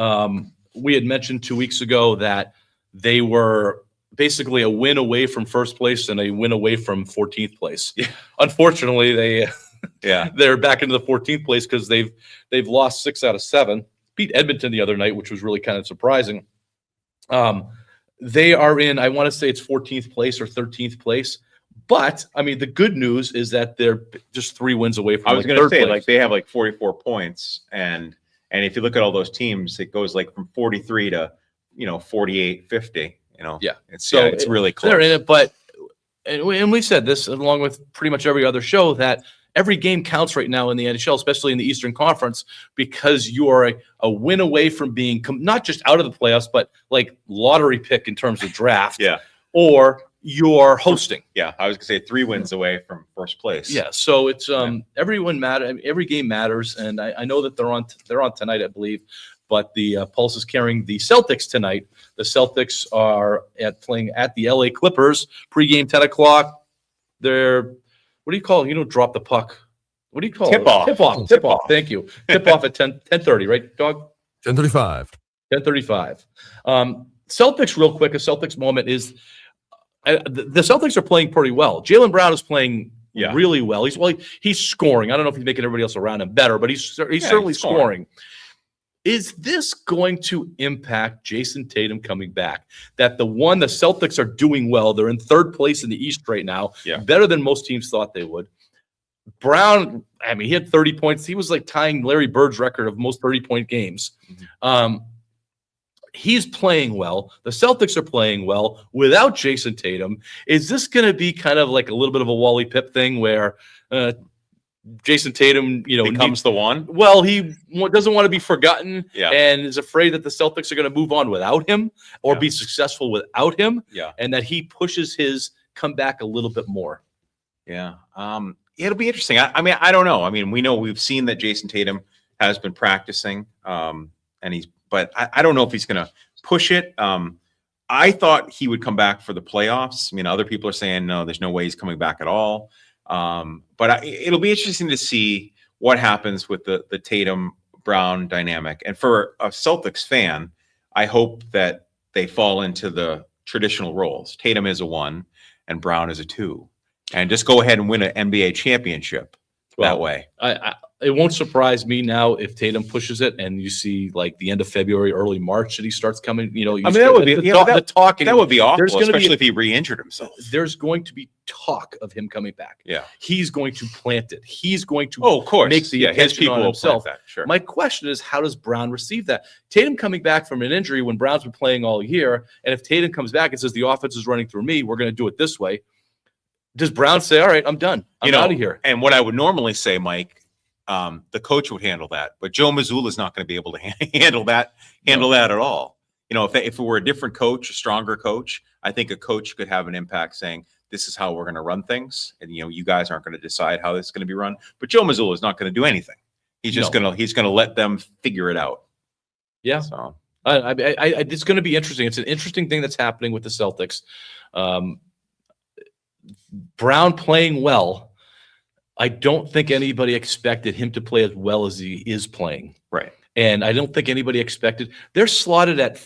We had mentioned 2 weeks ago that they were basically a win away from first place and a win away from 14th place. Yeah. Unfortunately, Yeah. they're back into the 14th place because they've lost 6 out of 7. Beat Edmonton the other night, which was really kind of surprising. They are in, I want to say it's 14th place or 13th place. But the good news is that they're just 3 wins away from I was going third to say, place. they have 44 points, and if you look at all those teams, it goes from 43 to 48, 50. Yeah. It's really close. They're in it, but and we said this along with pretty much every other show that every game counts right now in the NHL, especially in the Eastern Conference, because you are a win away from being not just out of the playoffs, but like lottery pick in terms of draft. Yeah. Or you're hosting. Yeah, I was going to say 3 wins away from first place. Yeah, so it's everyone matter. Every game matters, and I know that they're on tonight, I believe. But the Pulse is carrying the Celtics tonight. The Celtics are playing at the LA Clippers. Pregame 10 o'clock. They're what do you call it? You don't drop the puck. What do you call Tip it? off. Tip off. Thank you. Tip off at 10:30, right, dog? 10:35. 10:35. Celtics, real quick. A Celtics moment is the Celtics are playing pretty well. Jaylen Brown is playing really well. He's scoring. I don't know if he's making everybody else around him better, but he's certainly scoring. Is this going to impact Jason Tatum coming back? That the Celtics are doing well. They're in 3rd place in the East right now. Yeah. Better than most teams thought they would. Brown, he had 30 points. He was like tying Larry Bird's record of most 30-point games. He's playing well. The Celtics are playing well without Jason Tatum. Is this going to be kind of like a little bit of a Wally Pipp thing where Jason Tatum, becomes the one? Well, he doesn't want to be forgotten Yeah. and is afraid that the Celtics are going to move on without him or be successful without him. Yeah. And that he pushes his comeback a little bit more. Yeah. It'll be interesting. I don't know. We've seen that Jason Tatum has been practicing, but I don't know if he's going to push it. I thought he would come back for the playoffs. Other people are saying, no, there's no way he's coming back at all. But it'll be interesting to see what happens with the Tatum Brown dynamic. And for a Celtics fan, I hope that they fall into the traditional roles. Tatum is a 1 and Brown is a 2. And just go ahead and win an NBA championship that way. It won't surprise me now if Tatum pushes it and you see like the end of February, early March that he starts coming. You know, that would be the talking. That would be awful, There's especially if he re-injured himself. There's going to be talk of him coming back. Yeah, he's going to plant it. He's going to of course make the his attention people on will himself. plant that. Sure. My question is, how does Brown receive that? Tatum coming back from an injury when Brown's been playing all year, and if Tatum comes back and says the offense is running through me, we're going to do it this way. Does Brown say, "All right, I'm done. I'm out of here"? And what I would normally say, Mike. The coach would handle that, but Joe Mazzulla is not going to be able to handle that at all. You know, if it were a different coach, a stronger coach, I think a coach could have an impact saying, this is how we're going to run things. And, you know, you guys aren't going to decide how this is going to be run, but Joe Mazzulla is not going to do anything. He's just going to let them figure it out. Yeah. So it's going to be interesting. It's an interesting thing that's happening with the Celtics. Brown playing well. I don't think anybody expected him to play as well as he is playing. Right. And I don't think anybody expected. They're slotted at,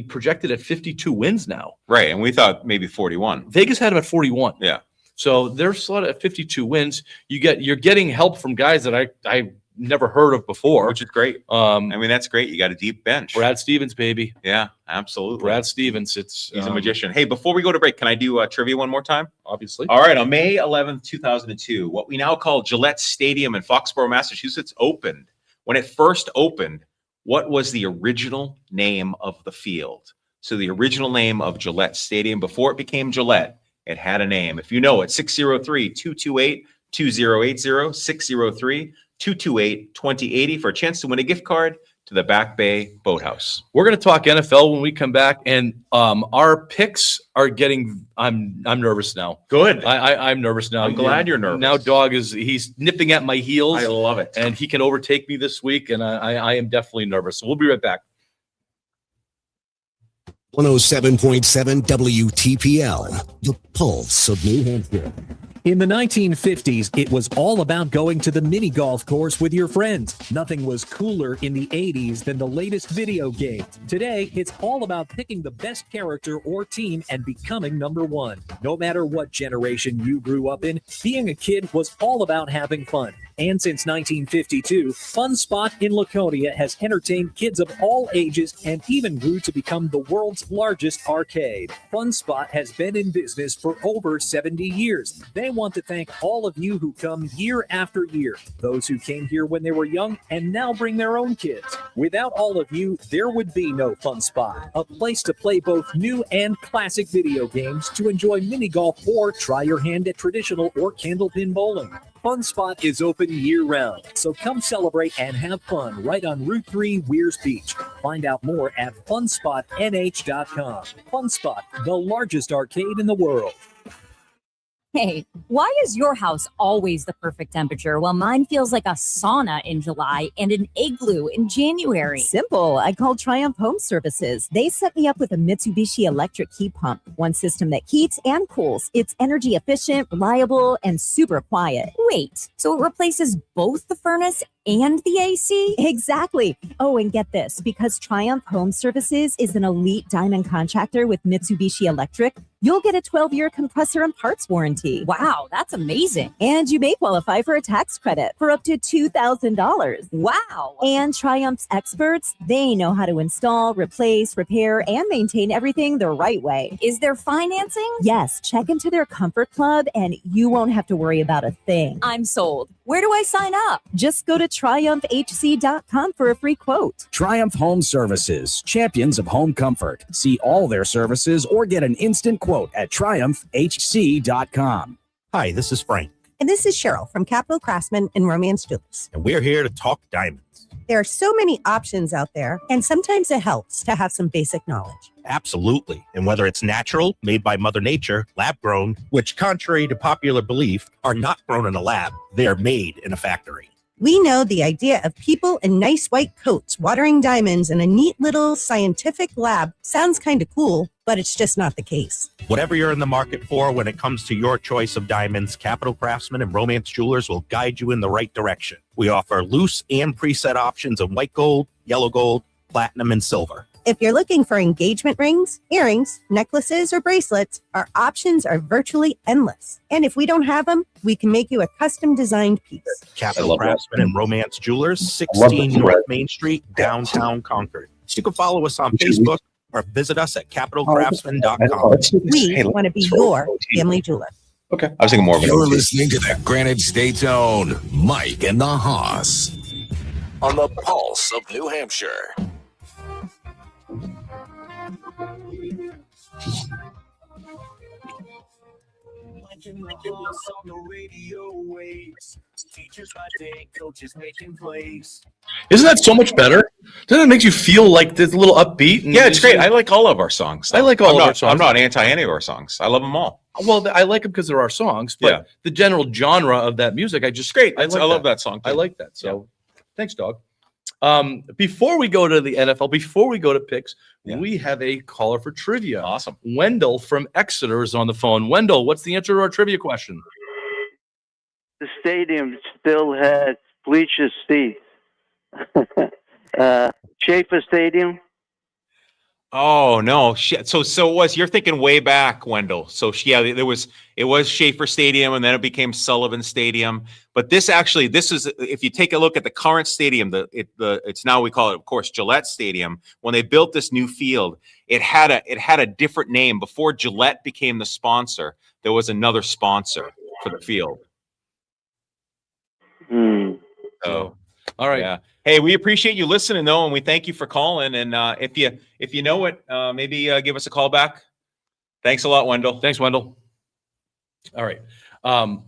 projected at 52 wins now. Right. And we thought maybe 41. Vegas had him at 41. Yeah. So they're slotted at 52 wins. You're getting help from guys that I never heard of before. Which is great. That's great. You got a deep bench. Brad Stevens, baby. Yeah, absolutely. Brad Stevens. He's a magician. Hey, before we go to break, can I do trivia one more time? Obviously. All right. On May 11th, 2002, what we now call Gillette Stadium in Foxborough, Massachusetts, opened. When it first opened, what was the original name of the field? So the original name of Gillette Stadium, before it became Gillette, it had a name. If you know it, 603-228-2080, 603-228-2080 for a chance to win a gift card to the Back Bay Boathouse. We're going to talk NFL when we come back, and our picks are getting. I'm nervous now. Good. I'm nervous now. I'm glad you're nervous. Now, he's nipping at my heels. I love it, and he can overtake me this week, and I am definitely nervous. So we'll be right back. 107.7 WTPL, the pulse of New Hampshire. In the 1950s, it was all about going to the mini golf course with your friends. Nothing was cooler in the 80s than the latest video game. Today, it's all about picking the best character or team and becoming number one. No matter what generation you grew up in, being a kid was all about having fun. And since 1952, Fun Spot in Laconia has entertained kids of all ages and even grew to become the world's largest arcade. Fun Spot has been in business for over 70 years. They want to thank all of you who come year after year, those who came here when they were young and now bring their own kids. Without all of you, there would be no Fun Spot, a place to play both new and classic video games, to enjoy mini golf or try your hand at traditional or candlepin bowling. Fun Spot is open year-round, so come celebrate and have fun right on Route 3, Weirs Beach. Find out more at funspotnh.com. Fun Spot, the largest arcade in the world. Hey, why is your house always the perfect temperature while mine feels like a sauna in July and an igloo in January? Simple. I called Triumph Home Services. They set me up with a Mitsubishi electric heat pump, one system that heats and cools. It's energy efficient, reliable, and super quiet. Wait, so it replaces both the furnace and the AC? Exactly. Oh, and get this, because Triumph Home Services is an elite diamond contractor with Mitsubishi Electric, you'll get a 12-year compressor and parts warranty. Wow, that's amazing. And you may qualify for a tax credit for up to $2,000. Wow. And Triumph's experts, they know how to install, replace, repair, and maintain everything the right way. Is there financing? Yes, check into their Comfort Club and you won't have to worry about a thing. I'm sold. Where do I sign up? Just go to triumphhc.com for a free quote. Triumph Home Services, champions of home comfort. See all their services or get an instant quote at triumphhc.com. Hi, this is Frank. And this is Cheryl from Capital Craftsman and Romance Jewelers. And we're here to talk diamonds. There are so many options out there, and sometimes it helps to have some basic knowledge. Absolutely. And whether it's natural, made by Mother Nature, lab grown, which contrary to popular belief, are not grown in a lab, they're made in a factory. We know the idea of people in nice white coats watering diamonds in a neat little scientific lab sounds kind of cool, but it's just not the case. Whatever you're in the market for when it comes to your choice of diamonds, Capital Craftsman and Romance Jewelers will guide you in the right direction. We offer loose and preset options of white gold, yellow gold, platinum, and silver. If you're looking for engagement rings, earrings, necklaces, or bracelets, our options are virtually endless. And if we don't have them, we can make you a custom designed piece. Capital Craftsman and Romance Jewelers, 16 North Main Street, downtown Concord. You can follow us on Facebook or visit us at capitalcraftsman.com. We want to be your family jeweler. Okay. I was thinking more of You're listening to the Granite State's own Mike and the Hoss on the Pulse of New Hampshire. Isn't that so much better? Doesn't it make you feel like this little upbeat? And Yeah, it's great. I like all of our songs. I like all of our songs. I'm not anti any of our songs. I love them all. Well, I like them because they're our songs, but the general genre of that music, I love that song. I like that. So thanks, dog. Before we go to the NFL, before we go to picks, we have a caller for trivia. Awesome. Wendell from Exeter is on the phone. Wendell, what's the answer to our trivia question? The stadium still had bleachers seats. Schaefer Stadium. Oh no! So it was. You're thinking way back, Wendell. So it was Schaefer Stadium, and then it became Sullivan Stadium. But this is, if you take a look at the current stadium, it's now, we call it, of course, Gillette Stadium. When they built this new field, it had a different name. Before Gillette became the sponsor, there was another sponsor for the field. So, all right. Yeah. Hey, we appreciate you listening, though, and we thank you for calling. And if you know it, maybe give us a call back. Thanks a lot, Wendell. Thanks, Wendell. All right. All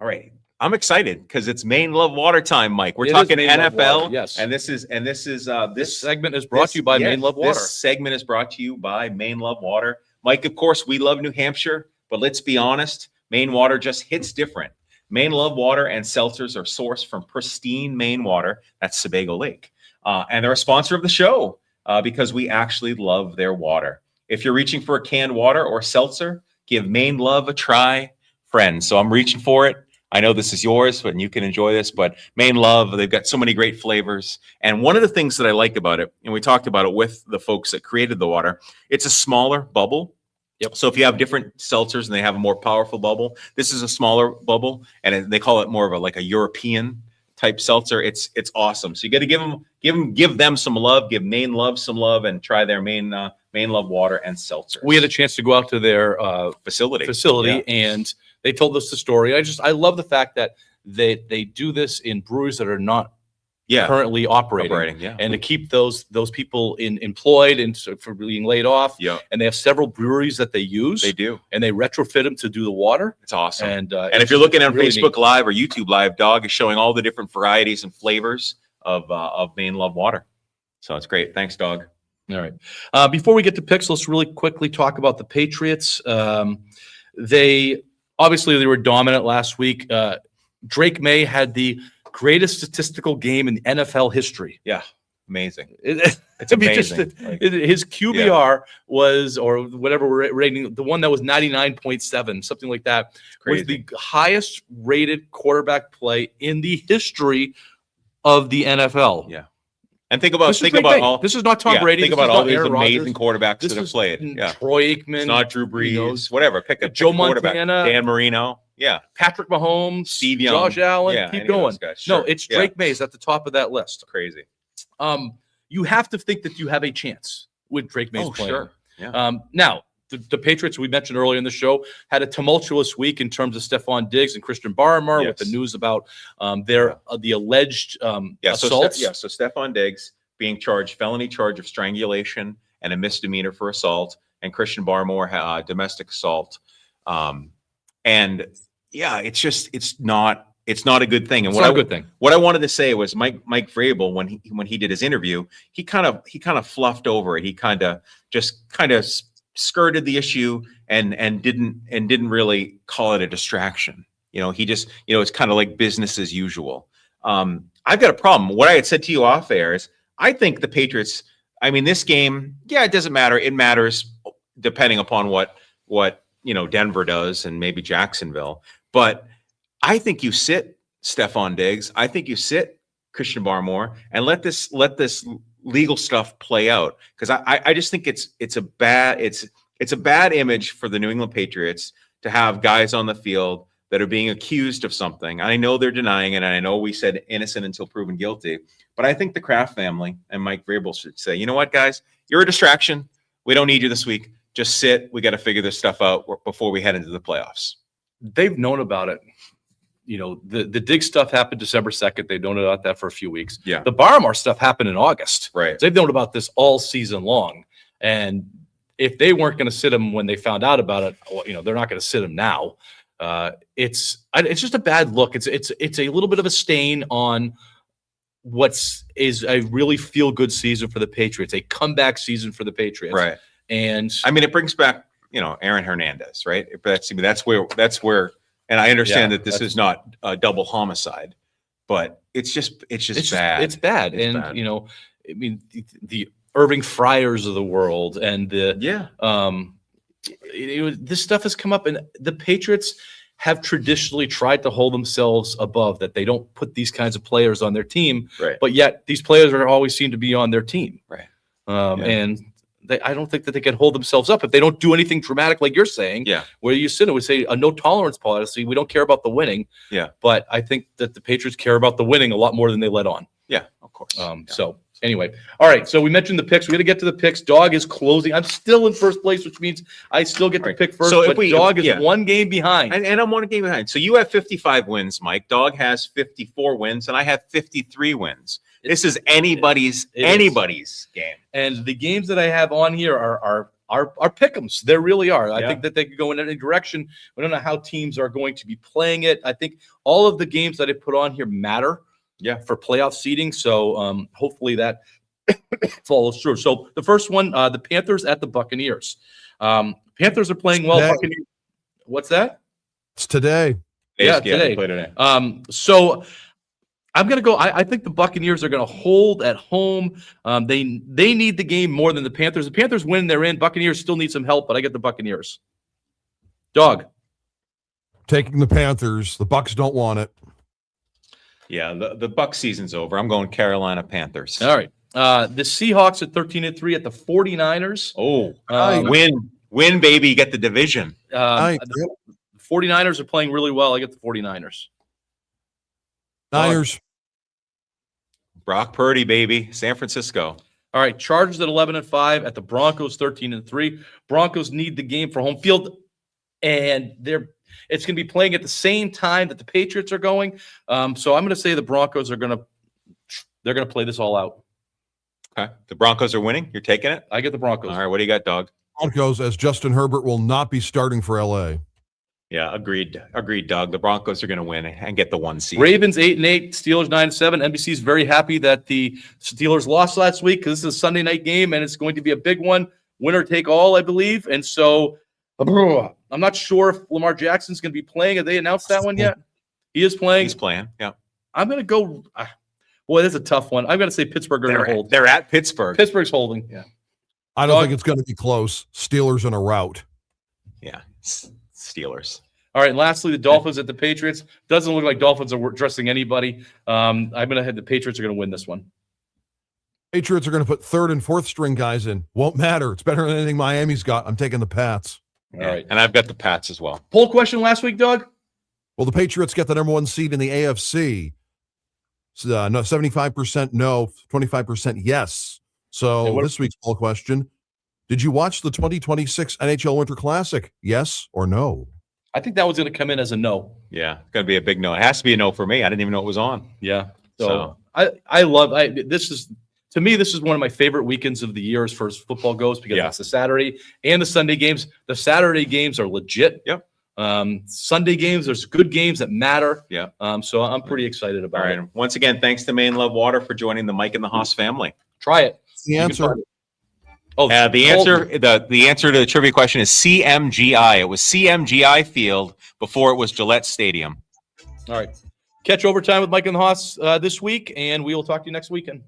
right. I'm excited because it's Maine Love Water time, Mike. We're It is talking Maine Love NFL. Water, yes. And this segment is brought to you by Maine Love Water. This segment is brought to you by Maine Love Water. Mike, of course, we love New Hampshire, but let's be honest, Maine water just hits different. Maine Love Water and seltzers are sourced from pristine Maine water. That's Sebago Lake. And they're a sponsor of the show because we actually love their water. If you're reaching for a canned water or seltzer, give Maine Love a try, friends. So I'm reaching for it. I know this is yours and you can enjoy this, but Maine Love, they've got so many great flavors. And one of the things that I like about it, and we talked about it with the folks that created the water, it's a smaller bubble. Yep. So if you have different seltzers and they have a more powerful bubble, this is a smaller bubble, and they call it more of a European type seltzer. It's awesome. So you got to give them some love, give Maine Love some love, and try their Maine Love Water and seltzer. We had a chance to go out to their facility, and they told us the story. I love the fact that they do this in breweries that are not currently operating, and to keep those people employed and for being laid off. And they have several breweries that they use. They do, and they retrofit them to do the water. It's awesome. And if you're looking on really Facebook Live or YouTube Live, Dog is showing all the different varieties and flavors of Maine Love Water. So it's great. Thanks, Dog. All right. Before we get to picks, let's really quickly talk about the Patriots. They were dominant last week. Drake May had the greatest statistical game in NFL history. Yeah, amazing. It's amazing. His QBR was, or whatever we're rating, the one that was 99.7, something like that, was the highest rated quarterback play in the history of the NFL. Yeah. And think about all. This is not Tom Brady. Think about all these amazing quarterbacks that have played. Yeah. Troy Aikman. It's not Drew Brees. Whatever. Pick a Joe quarterback. Montana. Dan Marino. Yeah. Patrick Mahomes. Steve Young. Josh Allen. Yeah, keep going. Sure. No, it's Drake Mays at the top of that list. Crazy. You have to think that you have a chance with Drake Mays playing. Sure. Yeah. Now, the Patriots, we mentioned earlier in the show, had a tumultuous week in terms of Stephon Diggs and Christian Barmore with the news about the alleged assaults. So Stephon Diggs being charged, felony charge of strangulation and a misdemeanor for assault, and Christian Barmore domestic assault. It's not a good thing. And what I wanted to say was Mike Vrabel, when he did his interview, he kind of fluffed over it. He kind of skirted the issue and didn't really call it a distraction. He just, it's kind of like business as usual. I've got a problem. What I had said to you off air is I think the Patriots, this game, it doesn't matter. It matters depending upon what Denver does and maybe Jacksonville. But I think you sit Stephon Diggs. I think you sit Christian Barmore and let this legal stuff play out, because I just think it's a bad image for the New England Patriots to have guys on the field that are being accused of something. I know they're denying it, and I know we said innocent until proven guilty, but I think the Kraft family and Mike Vrabel should say, you know what, guys, you're a distraction. We don't need you this week. Just sit. We got to figure this stuff out before we head into the playoffs. They've known about it. You know, the Dig stuff happened December 2nd. They've known about that for a few weeks. Yeah. The Barmore stuff happened in August. Right. They've known about this all season long. And if they weren't going to sit him when they found out about it, well, you know, they're not going to sit him now. It's just a bad look. It's a little bit of a stain on is a really feel good season for the Patriots, a comeback season for the Patriots. Right. And I mean, it brings back, you know, Aaron Hernandez, right? That's where, and I understand that this is not a double homicide, but it's just bad. It's bad. And bad. you know, I mean, the Irving Fryers of the world and this stuff has come up, and the Patriots have traditionally tried to hold themselves above that. They don't put these kinds of players on their team, right? But yet these players are always seem to be on their team, right? And I don't think that they can hold themselves up if they don't do anything dramatic, like you're saying. Yeah. Where you sit and we say a no tolerance policy. We don't care about the winning. Yeah. But I think that the Patriots care about the winning a lot more than they let on. Yeah, of course. So anyway, all right. So we mentioned the picks. We got to get to the picks. Dog is closing. I'm still in first place, which means I still get to pick first. So but Dog is one game behind, and I'm 1 game behind. So you have 55 wins, Mike. Dog has 54 wins, and I have 53 wins. This is anybody's game. And the games that I have on here are pick'ems. They really are. I think that they could go in any direction. We don't know how teams are going to be playing it. I think all of the games that I put on here matter. Yeah, for playoff seeding. So hopefully that follows through. So the first one, the Panthers at the Buccaneers. Panthers are playing well. Buccaneers. What's that? It's today. Today. So I'm going to go. I think the Buccaneers are going to hold at home. They need the game more than the Panthers. The Panthers win, they're in. Buccaneers still need some help, but I get the Buccaneers. Dog. Taking the Panthers. The Bucs don't want it. Yeah, the Bucs season's over. I'm going Carolina Panthers. All right. The Seahawks at 13-3 at the 49ers. Win, baby. Get the division. The 49ers are playing really well. I get the 49ers. Niners. Brock Purdy, baby. San Francisco. All right. Chargers at 11-5 at the Broncos 13-3. Broncos need the game for home field, and it's going to be playing at the same time that the Patriots are going. So I'm going to say the Broncos they're going to play this all out. Okay. The Broncos are winning. You're taking it? I get the Broncos. All right. What do you got, Dog? Broncos, as Justin Herbert will not be starting for LA. Yeah, agreed, Doug. The Broncos are going to win and get the 1 seed. Ravens 8-8, Steelers 9-7. NBC is very happy that the Steelers lost last week because this is a Sunday night game and it's going to be a big one. Winner take all, I believe. And so I'm not sure if Lamar Jackson's going to be playing. Have they announced that one yet? He is playing. He's playing. Yeah. I'm going to go. Boy, that's a tough one. I'm going to say Pittsburgh are going to hold. They're at Pittsburgh. Pittsburgh's holding. Yeah. I don't think it's going to be close. Steelers in a rout. Yeah. Steelers. All right. And lastly, the Dolphins at the Patriots. Doesn't look like Dolphins are trusting anybody. I'm going to have the Patriots are going to win this one. Patriots are going to put third and fourth string guys in. Won't matter. It's better than anything Miami's got. I'm taking the Pats. All right. And I've got the Pats as well. Poll question last week, Doug? Well, the Patriots get the number 1 seed in the AFC. No, 75% no, 25% yes. So this week's poll question, did you watch the 2026 NHL Winter Classic? Yes or no? I think that was going to come in as a no. Yeah, it's going to be a big no. It has to be a no for me. I didn't even know it was on. Yeah. So. I love this is to me, this is one of my favorite weekends of the year as far as football goes because it's the Saturday and the Sunday games. The Saturday games are legit. Yep. Sunday games, there's good games that matter. Yeah. So I'm pretty excited about it. Once again, thanks to Maine Love Water for joining the Mike and the Haas family. Try it. The answer. The answer to the trivia question is CMGI. It was CMGI Field before it was Gillette Stadium. All right. Catch Overtime with Mike and the Haas this week, and we will talk to you next weekend.